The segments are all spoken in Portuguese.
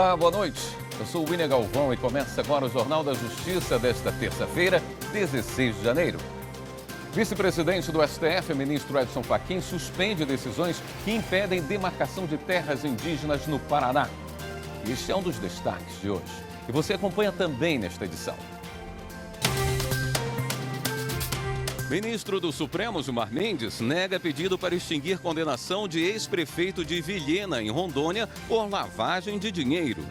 Olá, boa noite. Eu sou o William Galvão e começa agora o Jornal da Justiça desta terça-feira, 16 de janeiro. Vice-presidente do STF, ministro Edson Fachin, suspende decisões que impedem demarcação de terras indígenas no Paraná. Este é um dos destaques de hoje. E você acompanha também nesta edição. Ministro do Supremo, Gilmar Mendes, nega pedido para extinguir condenação de ex-prefeito de Vilhena, em Rondônia, por lavagem de dinheiro.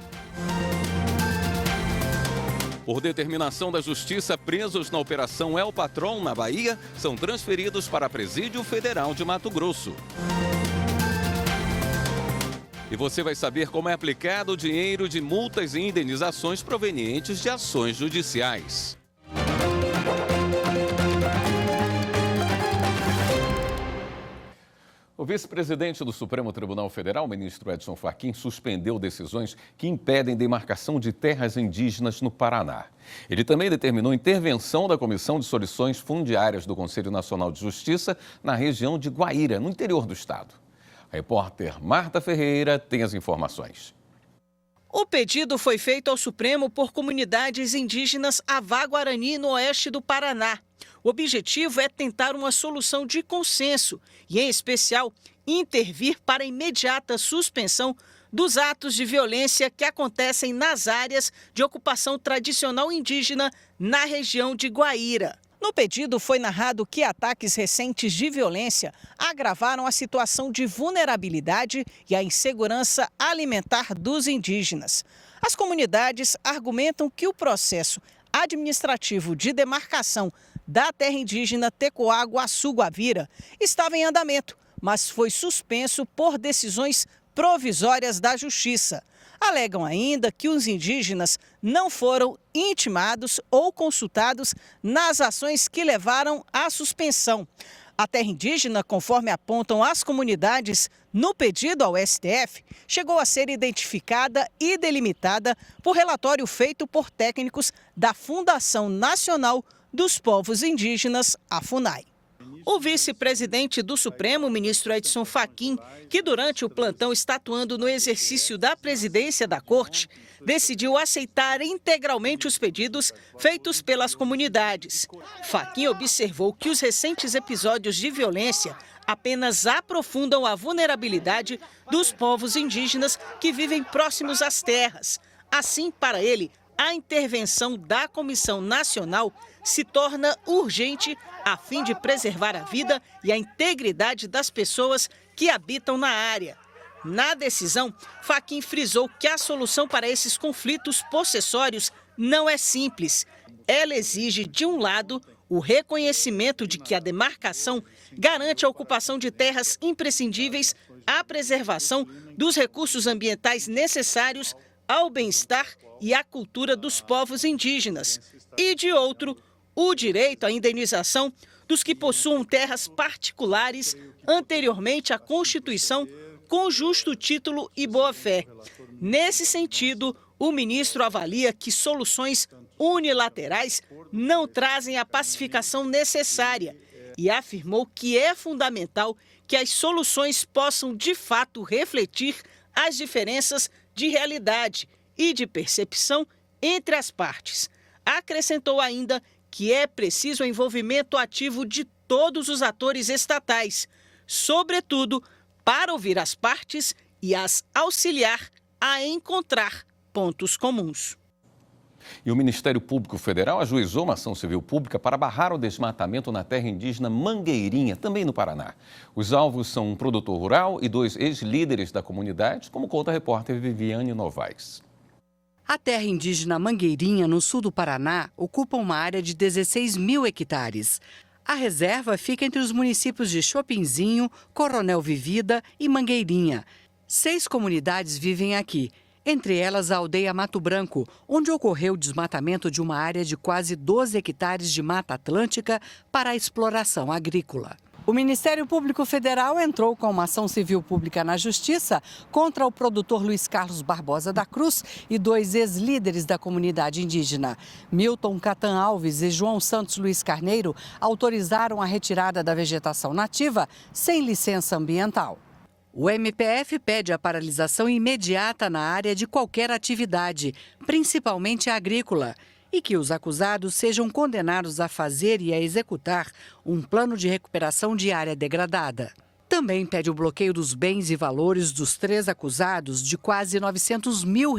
Por determinação da Justiça, presos na Operação El Patrão, na Bahia, são transferidos para a Presídio Federal de Mato Grosso. E você vai saber como é aplicado o dinheiro de multas e indenizações provenientes de ações judiciais. O vice-presidente do Supremo Tribunal Federal, ministro Edson Fachin, suspendeu decisões que impedem demarcação de terras indígenas no Paraná. Ele também determinou intervenção da Comissão de Soluções Fundiárias do Conselho Nacional de Justiça na região de Guaíra, no interior do estado. A repórter Marta Ferreira tem as informações. O pedido foi feito ao Supremo por comunidades indígenas Avá-Guarani, no oeste do Paraná. O objetivo é tentar uma solução de consenso e, em especial, intervir para a imediata suspensão dos atos de violência que acontecem nas áreas de ocupação tradicional indígena na região de Guaíra. No pedido foi narrado que ataques recentes de violência agravaram a situação de vulnerabilidade e a insegurança alimentar dos indígenas. As comunidades argumentam que o processo administrativo de demarcação da terra indígena Tecoá-Guaçu-Guavira estava em andamento, mas foi suspenso por decisões provisórias da Justiça. Alegam ainda que os indígenas não foram intimados ou consultados nas ações que levaram à suspensão. A terra indígena, conforme apontam as comunidades no pedido ao STF, chegou a ser identificada e delimitada por relatório feito por técnicos da Fundação Nacional dos Povos Indígenas, a FUNAI. O vice-presidente do Supremo, ministro Edson Fachin, que durante o plantão está atuando no exercício da presidência da Corte, decidiu aceitar integralmente os pedidos feitos pelas comunidades. Fachin observou que os recentes episódios de violência apenas aprofundam a vulnerabilidade dos povos indígenas que vivem próximos às terras. Assim, para ele, a intervenção da Comissão Nacional se torna urgente a fim de preservar a vida e a integridade das pessoas que habitam na área. Na decisão, Fachin frisou que a solução para esses conflitos possessórios não é simples. Ela exige, de um lado, o reconhecimento de que a demarcação garante a ocupação de terras imprescindíveis à preservação dos recursos ambientais necessários ao bem-estar e à cultura dos povos indígenas. E, de outro, o direito à indenização dos que possuam terras particulares anteriormente à Constituição com justo título e boa-fé. Nesse sentido, o ministro avalia que soluções unilaterais não trazem a pacificação necessária e afirmou que é fundamental que as soluções possam, de fato, refletir as diferenças de realidade e de percepção entre as partes. Acrescentou ainda que é preciso o envolvimento ativo de todos os atores estatais, sobretudo para ouvir as partes e as auxiliar a encontrar pontos comuns. E o Ministério Público Federal ajuizou uma ação civil pública para barrar o desmatamento na terra indígena Mangueirinha, também no Paraná. Os alvos são um produtor rural e 2 ex-líderes da comunidade, como conta a repórter Viviane Novaes. A terra indígena Mangueirinha, no sul do Paraná, ocupa uma área de 16 mil hectares. A reserva fica entre os municípios de Chopinzinho, Coronel Vivida e Mangueirinha. 6 comunidades vivem aqui, entre elas a aldeia Mato Branco, onde ocorreu o desmatamento de uma área de quase 12 hectares de Mata Atlântica para a exploração agrícola. O Ministério Público Federal entrou com uma ação civil pública na Justiça contra o produtor Luiz Carlos Barbosa da Cruz e 2 ex-líderes da comunidade indígena. Milton Catan Alves e João Santos Luiz Carneiro autorizaram a retirada da vegetação nativa sem licença ambiental. O MPF pede a paralisação imediata na área de qualquer atividade, principalmente agrícola, e que os acusados sejam condenados a fazer e a executar um plano de recuperação de área degradada. Também pede o bloqueio dos bens e valores dos 3 acusados de quase R$900 mil,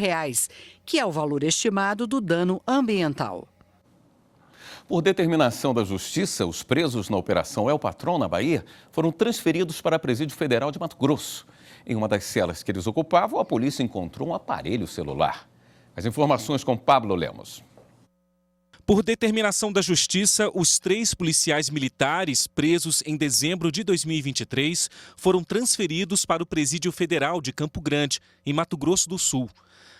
que é o valor estimado do dano ambiental. Por determinação da Justiça, os presos na Operação El Patrão, na Bahia, foram transferidos para a Presídio Federal de Mato Grosso. Em uma das celas que eles ocupavam, a polícia encontrou um aparelho celular. As informações com Pablo Lemos. Por determinação da Justiça, os 3 policiais militares presos em dezembro de 2023 foram transferidos para o Presídio Federal de Campo Grande, em Mato Grosso do Sul.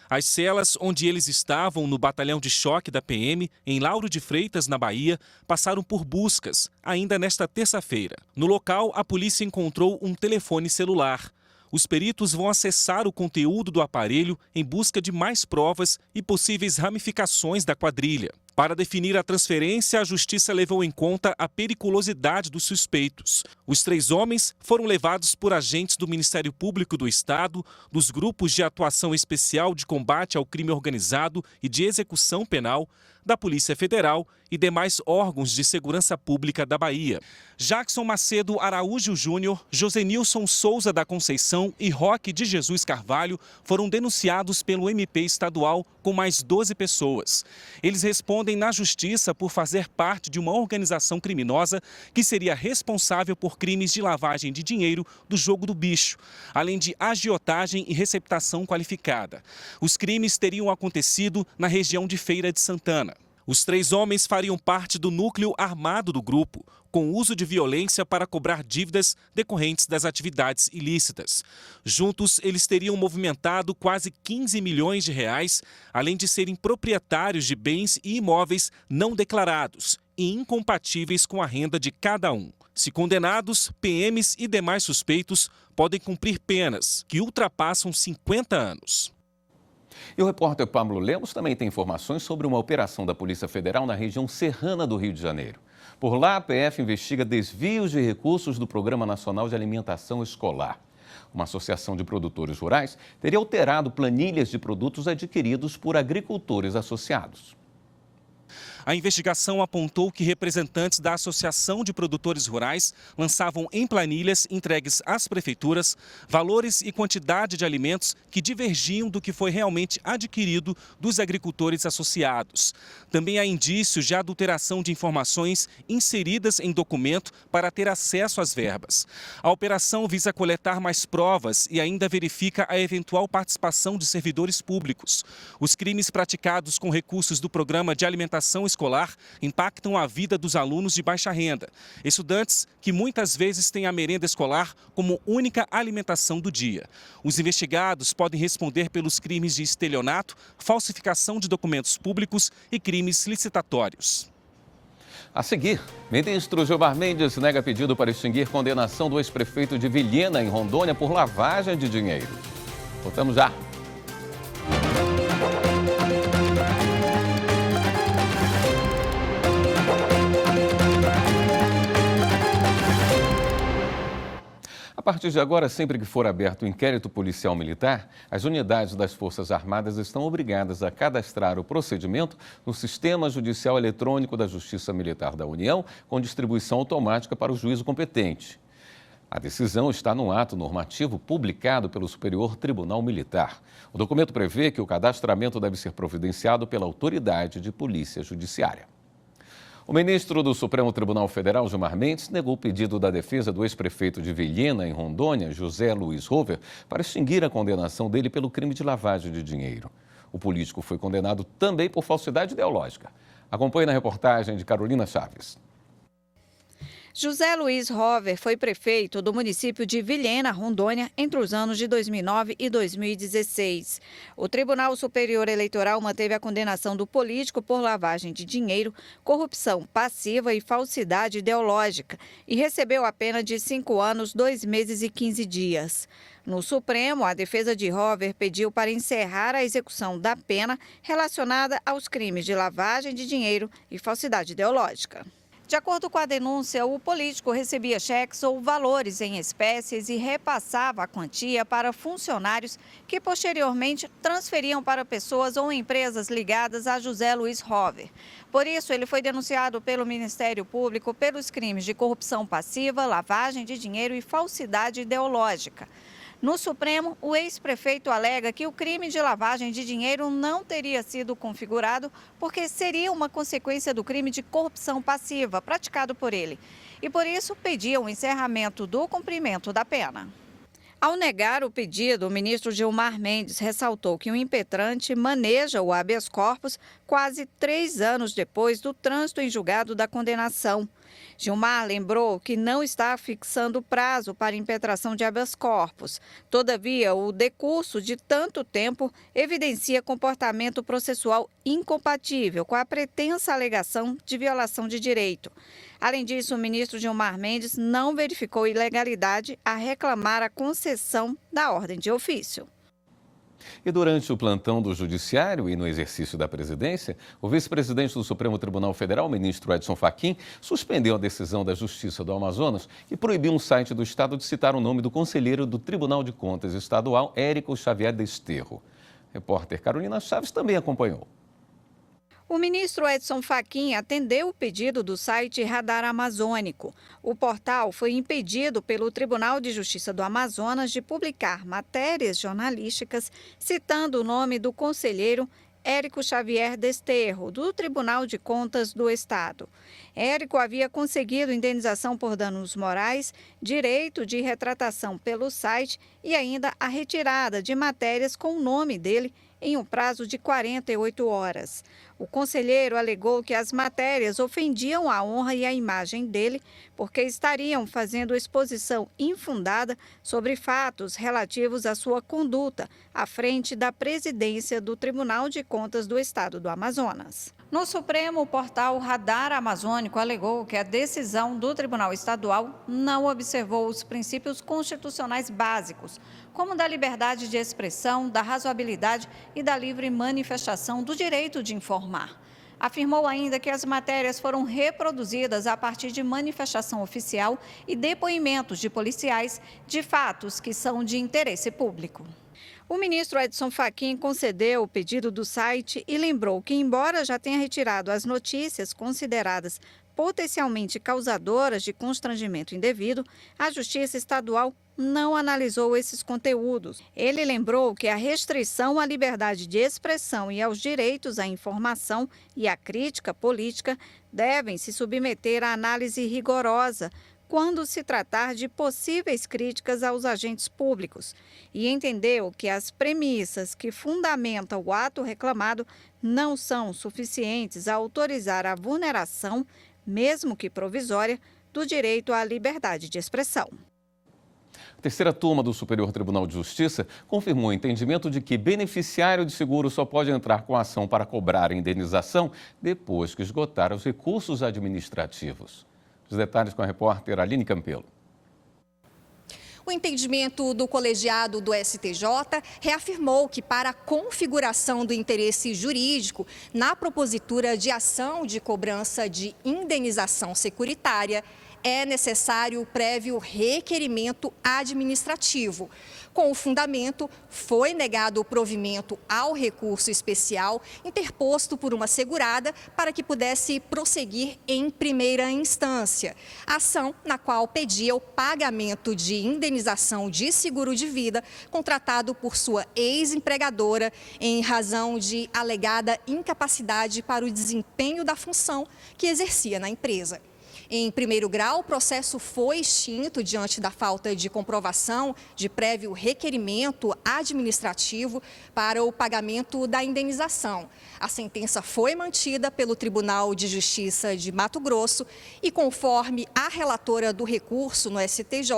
As celas onde eles estavam no batalhão de choque da PM, em Lauro de Freitas, na Bahia, passaram por buscas, ainda nesta terça-feira. No local, a polícia encontrou um telefone celular. Os peritos vão acessar o conteúdo do aparelho em busca de mais provas e possíveis ramificações da quadrilha. Para definir a transferência, a Justiça levou em conta a periculosidade dos suspeitos. Os 3 homens foram levados por agentes do Ministério Público do Estado, dos grupos de atuação especial de combate ao crime organizado e de execução penal, da Polícia Federal e demais órgãos de segurança pública da Bahia. Jackson Macedo Araújo Júnior, Josenilson Souza da Conceição e Roque de Jesus Carvalho foram denunciados pelo MP estadual com mais 12 pessoas. Eles respondem na Justiça por fazer parte de uma organização criminosa que seria responsável por crimes de lavagem de dinheiro do jogo do bicho, além de agiotagem e receptação qualificada. Os crimes teriam acontecido na região de Feira de Santana. Os 3 homens fariam parte do núcleo armado do grupo, com uso de violência para cobrar dívidas decorrentes das atividades ilícitas. Juntos, eles teriam movimentado quase 15 milhões de reais, além de serem proprietários de bens e imóveis não declarados e incompatíveis com a renda de cada um. Se condenados, PMs e demais suspeitos podem cumprir penas que ultrapassam 50 anos. E o repórter Pablo Lemos também tem informações sobre uma operação da Polícia Federal na região serrana do Rio de Janeiro. Por lá, a PF investiga desvios de recursos do Programa Nacional de Alimentação Escolar. Uma associação de produtores rurais teria alterado planilhas de produtos adquiridos por agricultores associados. A investigação apontou que representantes da Associação de Produtores Rurais lançavam em planilhas entregues às prefeituras valores e quantidade de alimentos que divergiam do que foi realmente adquirido dos agricultores associados. Também há indícios de adulteração de informações inseridas em documento para ter acesso às verbas. A operação visa coletar mais provas e ainda verifica a eventual participação de servidores públicos. Os crimes praticados com recursos do Programa de Alimentação Escolar impactam a vida dos alunos de baixa renda, estudantes que muitas vezes têm a merenda escolar como única alimentação do dia. Os investigados podem responder pelos crimes de estelionato, falsificação de documentos públicos e crimes licitatórios. A seguir, ministro Gilmar Mendes nega pedido para extinguir condenação do ex-prefeito de Vilhena, em Rondônia, por lavagem de dinheiro. Voltamos já. A partir de agora, sempre que for aberto o inquérito policial militar, as unidades das Forças Armadas estão obrigadas a cadastrar o procedimento no Sistema Judicial Eletrônico da Justiça Militar da União, com distribuição automática para o juízo competente. A decisão está num ato normativo publicado pelo Superior Tribunal Militar. O documento prevê que o cadastramento deve ser providenciado pela Autoridade de Polícia Judiciária. O ministro do Supremo Tribunal Federal, Gilmar Mendes, negou o pedido da defesa do ex-prefeito de Vilhena, em Rondônia, José Luiz Rover, para extinguir a condenação dele pelo crime de lavagem de dinheiro. O político foi condenado também por falsidade ideológica. Acompanhe na reportagem de Carolina Chaves. José Luiz Rover foi prefeito do município de Vilhena, Rondônia, entre os anos de 2009 e 2016. O Tribunal Superior Eleitoral manteve a condenação do político por lavagem de dinheiro, corrupção passiva e falsidade ideológica e recebeu a pena de 5 anos, 2 meses e 15 dias. No Supremo, a defesa de Rover pediu para encerrar a execução da pena relacionada aos crimes de lavagem de dinheiro e falsidade ideológica. De acordo com a denúncia, o político recebia cheques ou valores em espécies e repassava a quantia para funcionários que posteriormente transferiam para pessoas ou empresas ligadas a José Luiz Rover. Por isso, ele foi denunciado pelo Ministério Público pelos crimes de corrupção passiva, lavagem de dinheiro e falsidade ideológica. No Supremo, o ex-prefeito alega que o crime de lavagem de dinheiro não teria sido configurado porque seria uma consequência do crime de corrupção passiva praticado por ele. E por isso pedia o encerramento do cumprimento da pena. Ao negar o pedido, o ministro Gilmar Mendes ressaltou que o impetrante maneja o habeas corpus quase 3 anos depois do trânsito em julgado da condenação. Gilmar lembrou que não está fixando prazo para impetração de habeas corpus. Todavia, o decurso de tanto tempo evidencia comportamento processual incompatível com a pretensa alegação de violação de direito. Além disso, o ministro Gilmar Mendes não verificou ilegalidade a reclamar a concessão da ordem de ofício. E durante o plantão do Judiciário e no exercício da presidência, o vice-presidente do Supremo Tribunal Federal, o ministro Edson Fachin, suspendeu a decisão da Justiça do Amazonas que proibiu um site do Estado de citar o nome do conselheiro do Tribunal de Contas Estadual, Érico Xavier Desterro. A repórter Carolina Chaves também acompanhou. O ministro Edson Fachin atendeu o pedido do site Radar Amazônico. O portal foi impedido pelo Tribunal de Justiça do Amazonas de publicar matérias jornalísticas citando o nome do conselheiro Érico Xavier Desterro, do Tribunal de Contas do Estado. Érico havia conseguido indenização por danos morais, direito de retratação pelo site e ainda a retirada de matérias com o nome dele em um prazo de 48 horas. O conselheiro alegou que as matérias ofendiam a honra e a imagem dele porque estariam fazendo exposição infundada sobre fatos relativos à sua conduta à frente da presidência do Tribunal de Contas do Estado do Amazonas. No Supremo, o portal Radar Amazônico alegou que a decisão do Tribunal Estadual não observou os princípios constitucionais básicos, como da liberdade de expressão, da razoabilidade e da livre manifestação do direito de informar. Afirmou ainda que as matérias foram reproduzidas a partir de manifestação oficial e depoimentos de policiais de fatos que são de interesse público. O ministro Edson Fachin concedeu o pedido do site e lembrou que, embora já tenha retirado as notícias consideradas potencialmente causadoras de constrangimento indevido, a Justiça Estadual não analisou esses conteúdos. Ele lembrou que a restrição à liberdade de expressão e aos direitos à informação e à crítica política devem se submeter à análise rigorosa quando se tratar de possíveis críticas aos agentes públicos, e entendeu que as premissas que fundamentam o ato reclamado não são suficientes a autorizar a vulneração, mesmo que provisória, do direito à liberdade de expressão. A terceira turma do Superior Tribunal de Justiça confirmou o entendimento de que beneficiário de seguro só pode entrar com ação para cobrar a indenização depois que esgotar os recursos administrativos. Os detalhes com a repórter Aline Campelo. O entendimento do colegiado do STJ reafirmou que, para a configuração do interesse jurídico na propositura de ação de cobrança de indenização securitária, é necessário o prévio requerimento administrativo. Com o fundamento, foi negado o provimento ao recurso especial interposto por uma segurada para que pudesse prosseguir em primeira instância. Ação na qual pedia o pagamento de indenização de seguro de vida contratado por sua ex-empregadora em razão de alegada incapacidade para o desempenho da função que exercia na empresa. Em primeiro grau, o processo foi extinto diante da falta de comprovação de prévio requerimento administrativo para o pagamento da indenização. A sentença foi mantida pelo Tribunal de Justiça de Mato Grosso e, conforme a relatora do recurso no STJ,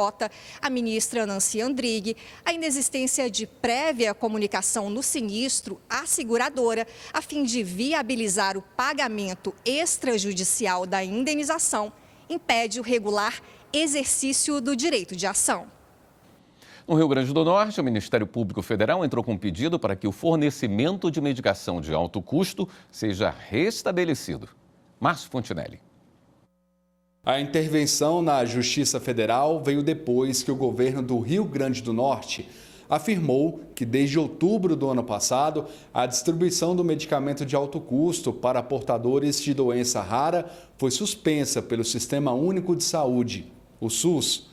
a ministra Nancy Andrighi, a inexistência de prévia comunicação no sinistro à seguradora, a fim de viabilizar o pagamento extrajudicial da indenização, impede o regular exercício do direito de ação. No Rio Grande do Norte, o Ministério Público Federal entrou com um pedido para que o fornecimento de medicação de alto custo seja restabelecido. Márcio Fontinelli. A intervenção na Justiça Federal veio depois que o governo do Rio Grande do Norte afirmou que desde outubro do ano passado, a distribuição do medicamento de alto custo para portadores de doença rara foi suspensa pelo Sistema Único de Saúde, o SUS.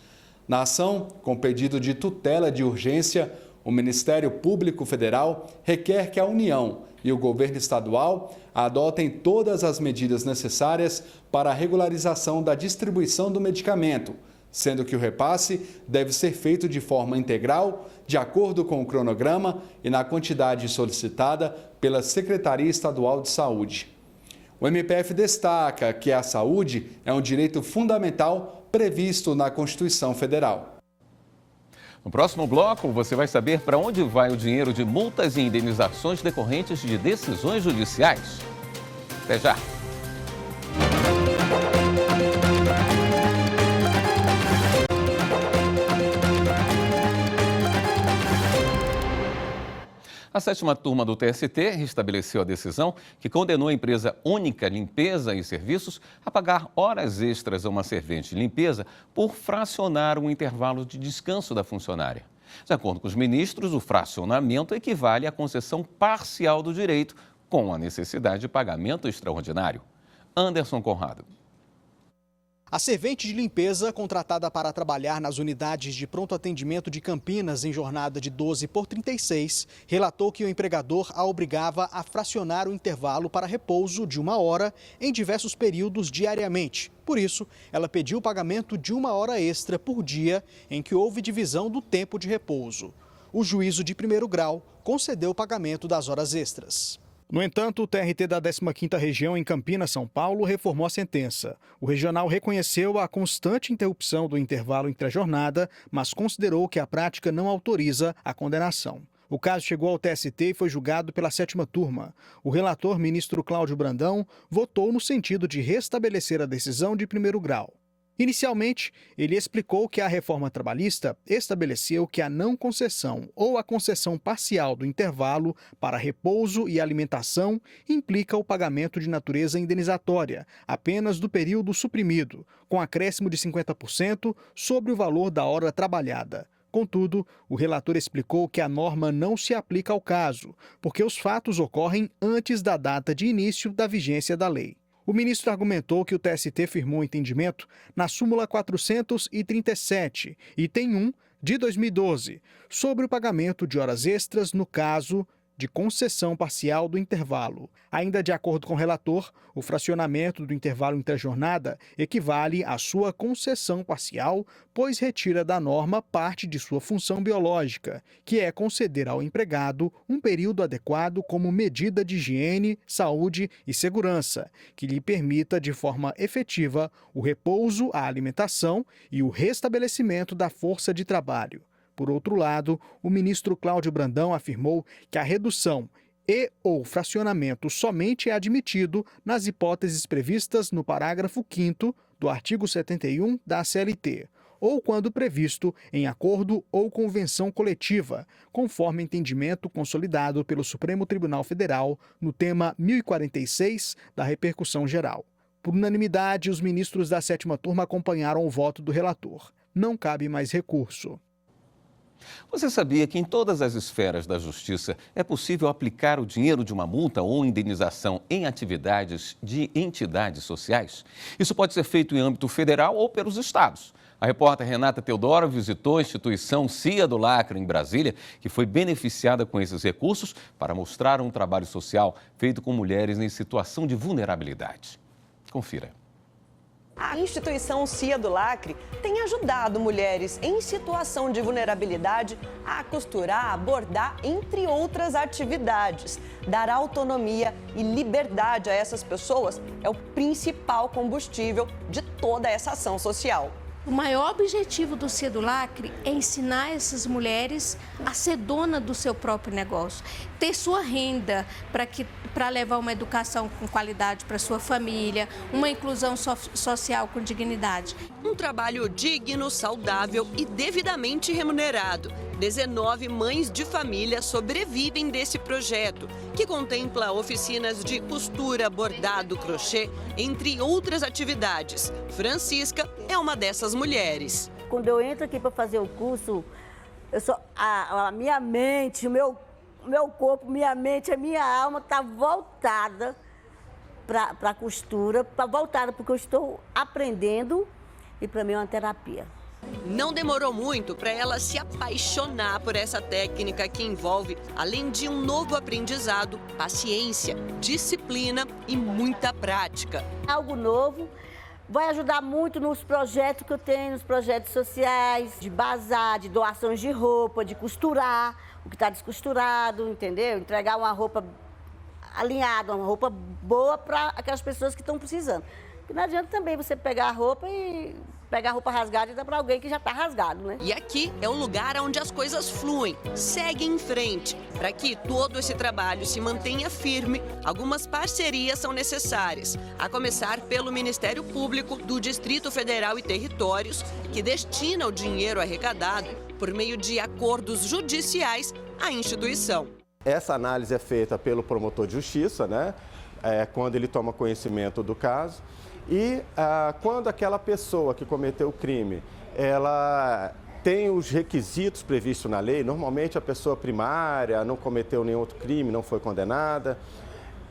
Na ação, com pedido de tutela de urgência, o Ministério Público Federal requer que a União e o governo estadual adotem todas as medidas necessárias para a regularização da distribuição do medicamento, sendo que o repasse deve ser feito de forma integral, de acordo com o cronograma e na quantidade solicitada pela Secretaria Estadual de Saúde. O MPF destaca que a saúde é um direito fundamental previsto na Constituição Federal. No próximo bloco, você vai saber para onde vai o dinheiro de multas e indenizações decorrentes de decisões judiciais. Até já! A 7ª turma do TST restabeleceu a decisão que condenou a empresa Única Limpeza e Serviços a pagar horas extras a uma servente de limpeza por fracionar o intervalo de descanso da funcionária. De acordo com os ministros, o fracionamento equivale à concessão parcial do direito, com a necessidade de pagamento extraordinário. Anderson Conrado. A servente de limpeza, contratada para trabalhar nas unidades de pronto atendimento de Campinas em jornada de 12/36, relatou que o empregador a obrigava a fracionar o intervalo para repouso de 1 hora em diversos períodos diariamente. Por isso, ela pediu o pagamento de 1 hora extra por dia em que houve divisão do tempo de repouso. O juízo de primeiro grau concedeu o pagamento das horas extras. No entanto, o TRT da 15ª Região em Campinas, São Paulo, reformou a sentença. O regional reconheceu a constante interrupção do intervalo entre a jornada, mas considerou que a prática não autoriza a condenação. O caso chegou ao TST e foi julgado pela 7ª turma. O relator, ministro Cláudio Brandão, votou no sentido de restabelecer a decisão de primeiro grau. Inicialmente, ele explicou que a reforma trabalhista estabeleceu que a não concessão ou a concessão parcial do intervalo para repouso e alimentação implica o pagamento de natureza indenizatória, apenas do período suprimido, com acréscimo de 50% sobre o valor da hora trabalhada. Contudo, o relator explicou que a norma não se aplica ao caso, porque os fatos ocorrem antes da data de início da vigência da lei. O ministro argumentou que o TST firmou entendimento na súmula 437, item 1, de 2012, sobre o pagamento de horas extras no caso de concessão parcial do intervalo. Ainda de acordo com o relator, o fracionamento do intervalo intrajornada equivale à sua concessão parcial, pois retira da norma parte de sua função biológica, que é conceder ao empregado um período adequado como medida de higiene, saúde e segurança, que lhe permita de forma efetiva o repouso, a alimentação e o restabelecimento da força de trabalho. Por outro lado, o ministro Cláudio Brandão afirmou que a redução e ou fracionamento somente é admitido nas hipóteses previstas no parágrafo 5º do artigo 71 da CLT, ou quando previsto em acordo ou convenção coletiva, conforme entendimento consolidado pelo Supremo Tribunal Federal no tema 1046 da repercussão geral. Por unanimidade, os ministros da 7ª turma acompanharam o voto do relator. Não cabe mais recurso. Você sabia que em todas as esferas da justiça é possível aplicar o dinheiro de uma multa ou indenização em atividades de entidades sociais? Isso pode ser feito em âmbito federal ou pelos estados. A repórter Renata Teodoro visitou a instituição CIA do Lacre, em Brasília, que foi beneficiada com esses recursos para mostrar um trabalho social feito com mulheres em situação de vulnerabilidade. Confira. A instituição CIA do Lacre tem ajudado mulheres em situação de vulnerabilidade a costurar, bordar, entre outras atividades. Dar autonomia e liberdade a essas pessoas é o principal combustível de toda essa ação social. O maior objetivo do CIA do Lacre é ensinar essas mulheres a ser dona do seu próprio negócio, ter sua renda para levar uma educação com qualidade para sua família, uma inclusão social com dignidade. Um trabalho digno, saudável e devidamente remunerado. 19 mães de família sobrevivem desse projeto, que contempla oficinas de costura, bordado, crochê, entre outras atividades. Francisca é uma dessas mulheres. Quando eu entro aqui para fazer o curso, a minha mente, o meu corpo, minha mente, a minha alma está voltada para a costura, voltada porque eu estou aprendendo e para mim é uma terapia. Não demorou muito para ela se apaixonar por essa técnica que envolve, além de um novo aprendizado, paciência, disciplina e muita prática. Algo novo vai ajudar muito nos projetos que eu tenho, nos projetos sociais, de bazar, de doações de roupa, de costurar o que está descosturado, entendeu? Entregar uma roupa alinhada, uma roupa boa para aquelas pessoas que estão precisando. Porque não adianta também você pegar a roupa rasgada e dar para alguém que já está rasgado, né? E aqui é o lugar onde as coisas fluem, seguem em frente. Para que todo esse trabalho se mantenha firme, algumas parcerias são necessárias, a começar pelo Ministério Público do Distrito Federal e Territórios, que destina o dinheiro arrecadado por meio de acordos judiciais à instituição. Essa análise é feita pelo promotor de justiça, né? Quando ele toma conhecimento do caso. E quando aquela pessoa que cometeu o crime, ela tem os requisitos previstos na lei, normalmente a pessoa primária não cometeu nenhum outro crime, não foi condenada,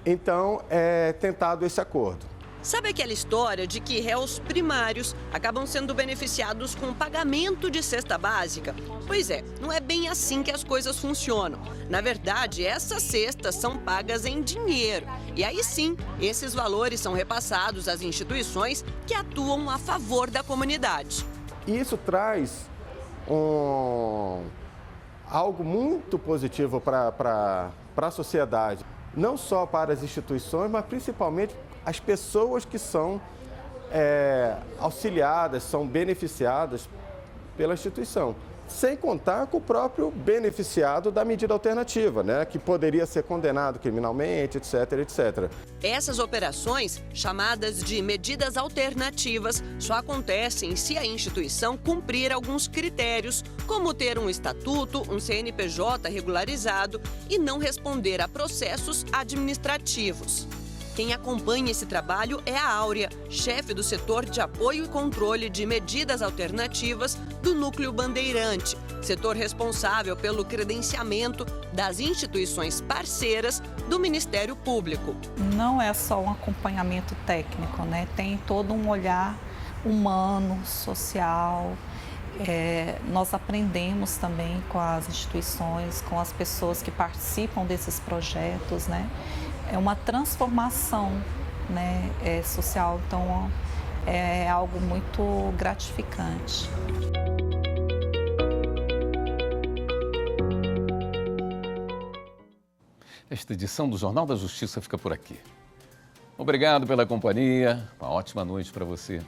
então é tentado esse acordo. Sabe aquela história de que réus primários acabam sendo beneficiados com o pagamento de cesta básica? Pois é, não é bem assim que as coisas funcionam. Na verdade, essas cestas são pagas em dinheiro. E aí sim, esses valores são repassados às instituições que atuam a favor da comunidade. Isso traz algo muito positivo para a sociedade. Não só para as instituições, mas principalmente as pessoas que são auxiliadas, são beneficiadas pela instituição. Sem contar com o próprio beneficiado da medida alternativa, né, que poderia ser condenado criminalmente, etc, etc. Essas operações, chamadas de medidas alternativas, só acontecem se a instituição cumprir alguns critérios, como ter um estatuto, um CNPJ regularizado e não responder a processos administrativos. Quem acompanha esse trabalho é a Áurea, chefe do setor de apoio e controle de medidas alternativas do Núcleo Bandeirante, setor responsável pelo credenciamento das instituições parceiras do Ministério Público. Não é só um acompanhamento técnico, né? Tem todo um olhar humano, social. Nós aprendemos também com as instituições, com as pessoas que participam desses projetos, né? É uma transformação, né, social, então é algo muito gratificante. Esta edição do Jornal da Justiça fica por aqui. Obrigado pela companhia, uma ótima noite para você.